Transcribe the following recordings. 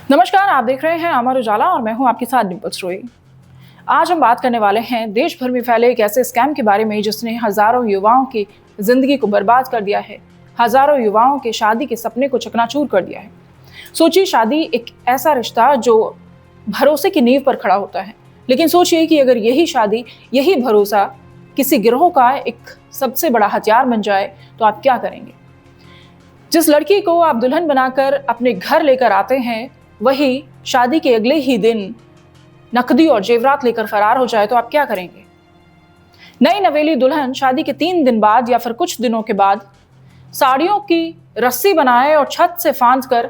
नमस्कार, आप देख रहे हैं अमर उजाला और मैं हूं आपके साथ डिम्पल सोई। आज हम बात करने वाले हैं देश भर में फैले एक ऐसे स्कैम के बारे में जिसने हजारों युवाओं की जिंदगी को बर्बाद कर दिया है, हजारों युवाओं के शादी के सपने को चकनाचूर कर दिया है। सोचिए, शादी एक ऐसा रिश्ता जो भरोसे की नींव पर खड़ा होता है, लेकिन सोचिए कि अगर यही शादी, यही भरोसा किसी गिरोह का एक सबसे बड़ा हथियार बन जाए तो आप क्या करेंगे? जिस लड़की को आप दुल्हन बनाकर अपने घर लेकर आते हैं, वही शादी के अगले ही दिन नकदी और जेवरात लेकर फरार हो जाए तो आप क्या करेंगे? नई नवेली दुल्हन शादी के 3 दिन बाद या फिर कुछ दिनों के बाद साड़ियों की रस्सी बनाए और छत से फांद कर,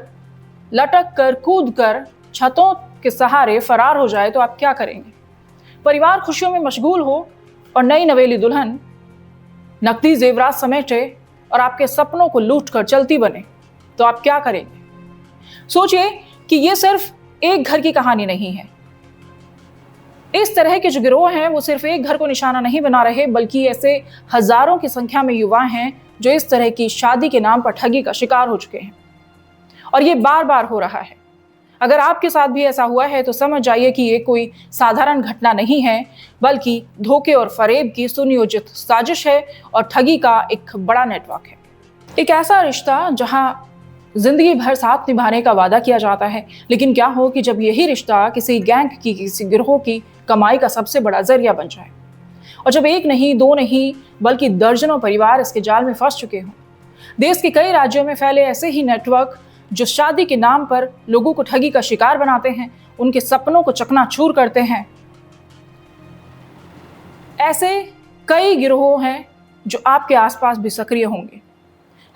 लटक कर, कूद कर छतों के सहारे फरार हो जाए तो आप क्या करेंगे? परिवार खुशियों में मशगूल हो और नई नवेली दुल्हन नकदी जेवरात समेटे और आपके सपनों को लूट कर चलती बने तो आप क्या करेंगे? सोचिए कि ये सिर्फ एक घर की कहानी नहीं है। इस तरह के जो गिरोह हैं वो सिर्फ एक घर को निशाना नहीं बना रहे, बल्कि ऐसे हजारों की संख्या में युवा हैं जो इस तरह की शादी के नाम पर ठगी का शिकार हो चुके हैं और ये बार बार हो रहा है। अगर आपके साथ भी ऐसा हुआ है तो समझ जाइए कि ये कोई साधारण घटना नहीं है, बल्कि धोखे और फरेब की सुनियोजित साजिश है और ठगी का एक बड़ा नेटवर्क है। एक ऐसा रिश्ता जहां जिंदगी भर साथ निभाने का वादा किया जाता है, लेकिन क्या हो कि जब यही रिश्ता किसी गैंग की, किसी गिरोह की कमाई का सबसे बड़ा जरिया बन जाए और जब एक नहीं, दो नहीं, बल्कि दर्जनों परिवार इसके जाल में फंस चुके हों। देश के कई राज्यों में फैले ऐसे ही नेटवर्क जो शादी के नाम पर लोगों को ठगी का शिकार बनाते हैं, उनके सपनों को चकनाचूर करते हैं। ऐसे कई गिरोह हैं जो आपके आसपास भी सक्रिय होंगे।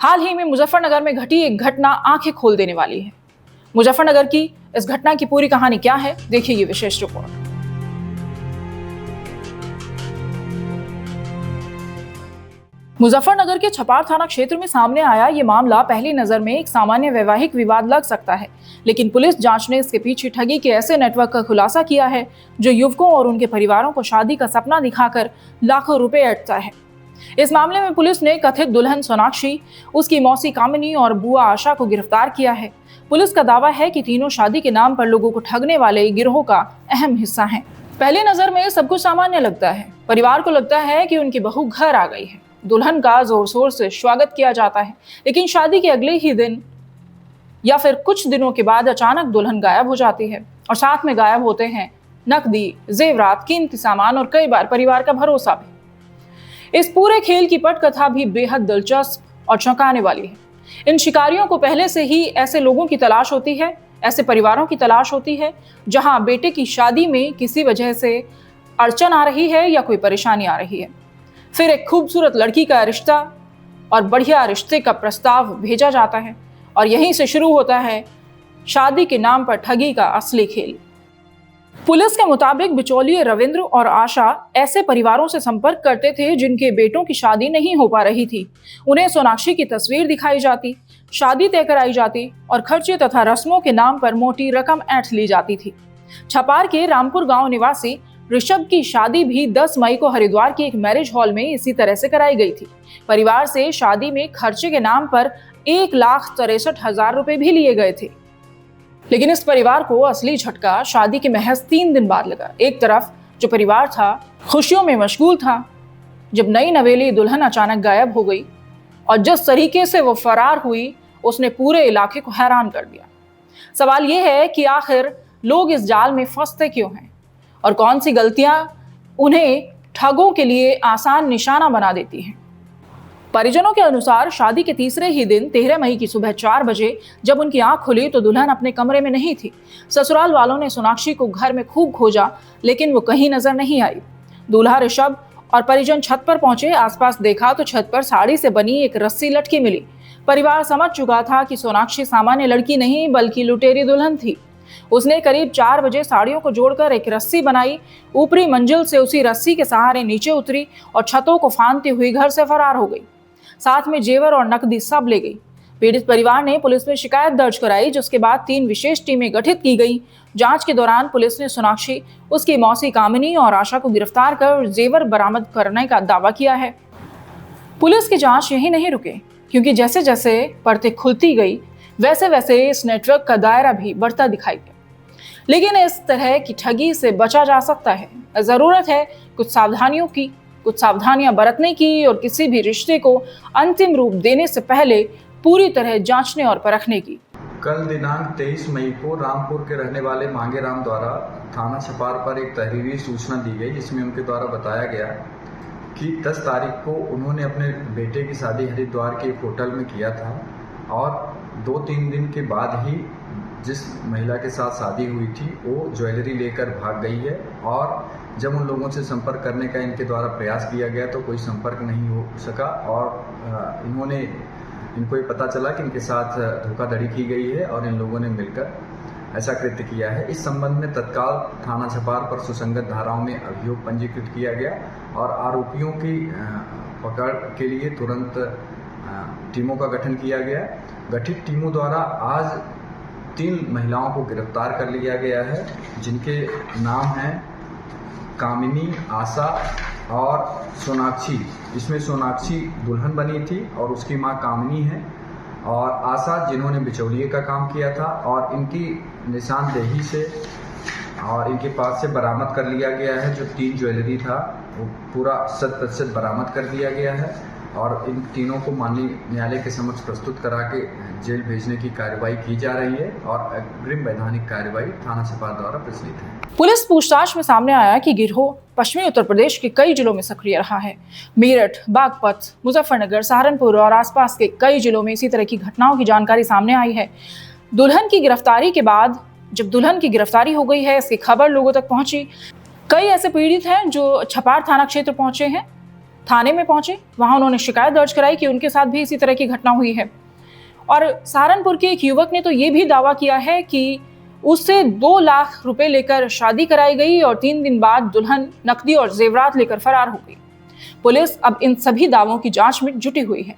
हाल ही में मुजफ्फरनगर में घटी एक घटना आंखें खोल देने वाली है। मुजफ्फरनगर की इस घटना की पूरी कहानी क्या है, देखिए ये विशेष रिपोर्ट। मुजफ्फरनगर के छपार थाना क्षेत्र में सामने आया ये मामला पहली नजर में एक सामान्य वैवाहिक विवाद लग सकता है, लेकिन पुलिस जांच ने इसके पीछे ठगी के ऐसे नेटवर्क का खुलासा किया है जो युवकों और उनके परिवारों को शादी का सपना दिखाकर लाखों रुपए ऐंठता है। इस मामले में पुलिस ने कथित दुल्हन सोनाक्षी, उसकी मौसी कामिनी और बुआ आशा को गिरफ्तार किया है। पुलिस का दावा है कि तीनों शादी के नाम पर लोगों को ठगने वाले गिरोह का अहम हिस्सा हैं। पहली नजर में सब कुछ सामान्य लगता है। परिवार को लगता है कि उनकी बहू घर आ गई है, दुल्हन का जोर शोर से स्वागत किया जाता है, लेकिन शादी के अगले ही दिन या फिर कुछ दिनों के बाद अचानक दुल्हन गायब हो जाती है और साथ में गायब होते हैं नकदी, जेवरात, कीमती सामान और कई बार परिवार का भरोसा भी। इस पूरे खेल की पटकथा भी बेहद दिलचस्प और चौंकाने वाली है। इन शिकारियों को पहले से ही ऐसे लोगों की तलाश होती है, ऐसे परिवारों की तलाश होती है जहां बेटे की शादी में किसी वजह से अड़चन आ रही है या कोई परेशानी आ रही है। फिर एक खूबसूरत लड़की का रिश्ता और बढ़िया रिश्ते का प्रस्ताव भेजा जाता है और यहीं से शुरू होता है शादी के नाम पर ठगी का असली खेल। पुलिस के मुताबिक बिचौलिए रविंद्र और आशा ऐसे परिवारों से संपर्क करते थे जिनके बेटों की शादी नहीं हो पा रही थी। उन्हें सोनाक्षी की तस्वीर दिखाई जाती, शादी तय कराई जाती और खर्चे तथा रस्मों के नाम पर मोटी रकम ऐंठ ली जाती थी। छपार के रामपुर गांव निवासी ऋषभ की शादी भी 10 मई को हरिद्वार की एक मैरिज हॉल में इसी तरह से कराई गई थी। परिवार से शादी में खर्चे के नाम पर 1,63,000 रुपए भी लिए गए थे, लेकिन इस परिवार को असली झटका शादी के महज 3 दिन बाद लगा। एक तरफ जो परिवार था खुशियों में मशगूल था, जब नई नवेली दुल्हन अचानक गायब हो गई और जिस तरीके से वो फरार हुई उसने पूरे इलाके को हैरान कर दिया। सवाल ये है कि आखिर लोग इस जाल में फंसते क्यों हैं और कौन सी गलतियां उन्हें ठगों के लिए आसान निशाना बना देती हैं। परिजनों के अनुसार शादी के तीसरे ही दिन 13 मई की सुबह 4 बजे जब उनकी आंख खुली तो दुल्हन अपने कमरे में नहीं थी। ससुराल वालों ने सोनाक्षी को घर में खूब खोजा, लेकिन वो कहीं नजर नहीं आई। दूल्हा ऋषभ और परिजन छत पर पहुंचे। आसपास देखा तो छत पर साड़ी से बनी एक रस्सी लटकी मिली। परिवार समझ चुका था कि सोनाक्षी सामान्य लड़की नहीं बल्कि लुटेरी दुल्हन थी। उसने करीब 4 बजे साड़ियों को जोड़कर एक रस्सी बनाई, ऊपरी मंजिल से उसी रस्सी के सहारे नीचे उतरी और छतों को फांदती हुई घर से फरार हो गई। साथ में जेवर और नकदी सब ले गई। पीड़ित परिवार ने पुलिस में शिकायत दर्ज कराई, जिसके बाद 3 विशेष टीमें गठित की गई। जांच के दौरान पुलिस ने सोनाक्षी, उसकी मौसी कामिनी और आशा को गिरफ्तार कर जेवर बरामद करने का दावा किया है। पुलिस की जांच यही नहीं रुके, क्योंकि जैसे जैसे परतें खुलती गई वैसे वैसे इस नेटवर्क का दायरा भी बढ़ता दिखाई दिया। लेकिन इस तरह की ठगी से बचा जा सकता है। जरूरत है कुछ सावधानियों की, कुछ सावधानियां बरतने की और किसी भी रिश्ते को अंतिम रूप देने से पहले पूरी तरह जांचने और परखने की। कल दिनांक 23 मई को रामपुर के रहने वाले मांगेराम द्वारा थाना छपार पर एक तहरीरी सूचना दी गई, जिसमें उनके द्वारा बताया गया कि 10 तारीख को उन्होंने अपने बेटे की शादी हरिद्वार के एक होटल में किया था और 2-3 दिन के बाद ही जिस महिला के साथ शादी हुई थी वो ज्वेलरी लेकर भाग गई है। और जब उन लोगों से संपर्क करने का इनके द्वारा प्रयास किया गया तो कोई संपर्क नहीं हो सका और इनको ये पता चला कि इनके साथ धोखाधड़ी की गई है और इन लोगों ने मिलकर ऐसा कृत्य किया है। इस संबंध में तत्काल थाना छपार पर सुसंगत धाराओं में अभियोग पंजीकृत किया गया और आरोपियों की पकड़ के लिए तुरंत टीमों का गठन किया गया। गठित टीमों द्वारा आज 3 महिलाओं को गिरफ्तार कर लिया गया है, जिनके नाम हैं कामिनी, आशा और सोनाक्षी। इसमें सोनाक्षी दुल्हन बनी थी और उसकी मां कामिनी है, और आशा जिन्होंने बिचौलिए का काम किया था। और इनकी निशानदेही से और इनके पास से बरामद कर लिया गया है जो 3 ज्वेलरी था वो पूरा 100% बरामद कर दिया गया है और इन तीनों को माननीय न्यायालय के समक्ष प्रस्तुत करा के जेल भेजने की कार्रवाई की जा रही है और अग्रिम वैधानिक कार्रवाई थाना छपार द्वारा प्रचलित है। पुलिस पूछताछ में सामने आया कि गिरोह पश्चिमी उत्तर प्रदेश के कई जिलों में सक्रिय रहा है। मेरठ, बागपत, मुजफ्फरनगर, सहारनपुर और आसपास के कई जिलों में इसी तरह की घटनाओं की जानकारी सामने आई है। दुल्हन की गिरफ्तारी के बाद जब दुल्हन की गिरफ्तारी हो गई है, इसकी खबर लोगों तक पहुंची। कई ऐसे पीड़ित हैं जो छपार थाना क्षेत्र पहुंचे हैं, थाने में पहुंचे, वहां उन्होंने शिकायत दर्ज कराई कि उनके साथ भी इसी तरह की घटना हुई है। और सहारनपुर के एक युवक ने तो ये भी दावा किया है कि उससे 2 लाख रुपए लेकर शादी कराई गई और 3 दिन बाद दुल्हन नकदी और जेवरात लेकर फरार हो गई। पुलिस अब इन सभी दावों की जांच में जुटी हुई है।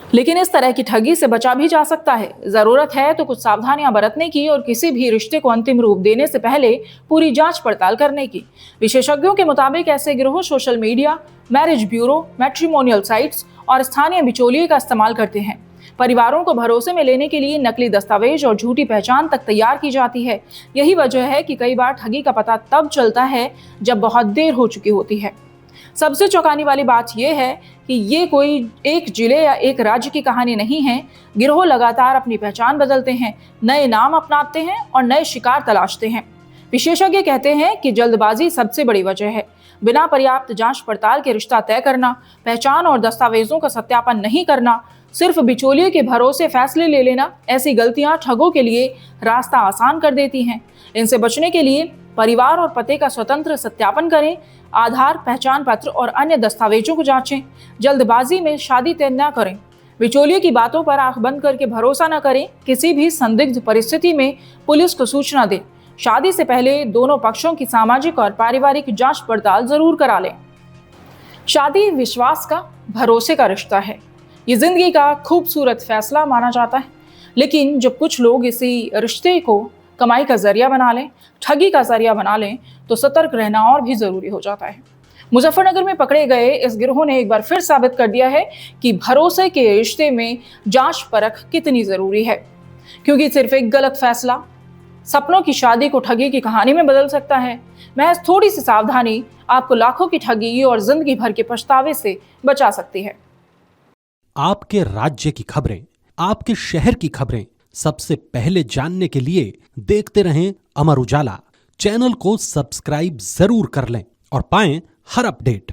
लेकिन इस तरह की ठगी से बचा भी जा सकता है। जरूरत है तो कुछ सावधानियां बरतने की और किसी भी रिश्ते को अंतिम रूप देने से पहले पूरी जांच पड़ताल करने की। विशेषज्ञों के मुताबिक ऐसे गिरोह social media, marriage bureau, matrimonial sites और स्थानीय बिचौलिए का इस्तेमाल करते हैं। परिवारों को भरोसे में लेने के लिए नकली दस्तावेज और झूठी पहचान तक तैयार की जाती है। यही वजह है कि कई बार ठगी का पता तब चलता है जब बहुत देर हो चुकी होती है। सबसे चौंकाने वाली बात यह है कि ये कोई एक जिले या एक राज्य की कहानी नहीं है। गिरोह लगातार अपनी पहचान बदलते हैं, नए नाम अपनाते हैं और नए शिकार तलाशते हैं। विशेषज्ञ कहते हैं कि जल्दबाजी सबसे बड़ी वजह है। बिना पर्याप्त जांच पड़ताल के रिश्ता तय करना, पहचान और दस्तावेजों का सत्यापन नहीं करना, सिर्फ बिचौलिए के भरोसे फैसले ले लेना, ऐसी गलतियां ठगों के लिए रास्ता आसान कर देती हैं। इनसे बचने के लिए परिवार और पते का स्वतंत्र सत्यापन करें, आधार, पहचान पत्र और अन्य दस्तावेजों को जांचें। जल्दबाजी में शादी तय न करें। बिचौलिए की बातों पर आंख बंद करके भरोसा न करें। किसी भी संदिग्ध परिस्थिति में पुलिस को सूचना दें। शादी से पहले दोनों पक्षों की सामाजिक और पारिवारिक जांच पड़ताल जरूर करा लें। शादी विश्वास का, भरोसे का रिश्ता है। ये जिंदगी का खूबसूरत फैसला माना जाता है। लेकिन जब कुछ लोग इसी रिश्ते को कमाई का जरिया बना लें, ठगी का जरिया बना लें, तो सतर्क रहना और भी जरूरी हो जाता है। मुजफ्फरनगर में पकड़े गए इस गिरोह ने एक बार फिर साबित कर दिया है कि भरोसे के रिश्ते में जांच परख कितनी जरूरी है, क्योंकि सिर्फ एक गलत फैसला सपनों की शादी को ठगी की कहानी में बदल सकता है। महज थोड़ी सी सावधानी आपको लाखों की ठगी और जिंदगी भर के पछतावे से बचा सकती है। आपके राज्य की खबरें, आपके शहर की खबरें सबसे पहले जानने के लिए देखते रहें अमर उजाला। चैनल को सब्सक्राइब जरूर कर लें और पाएं हर अपडेट।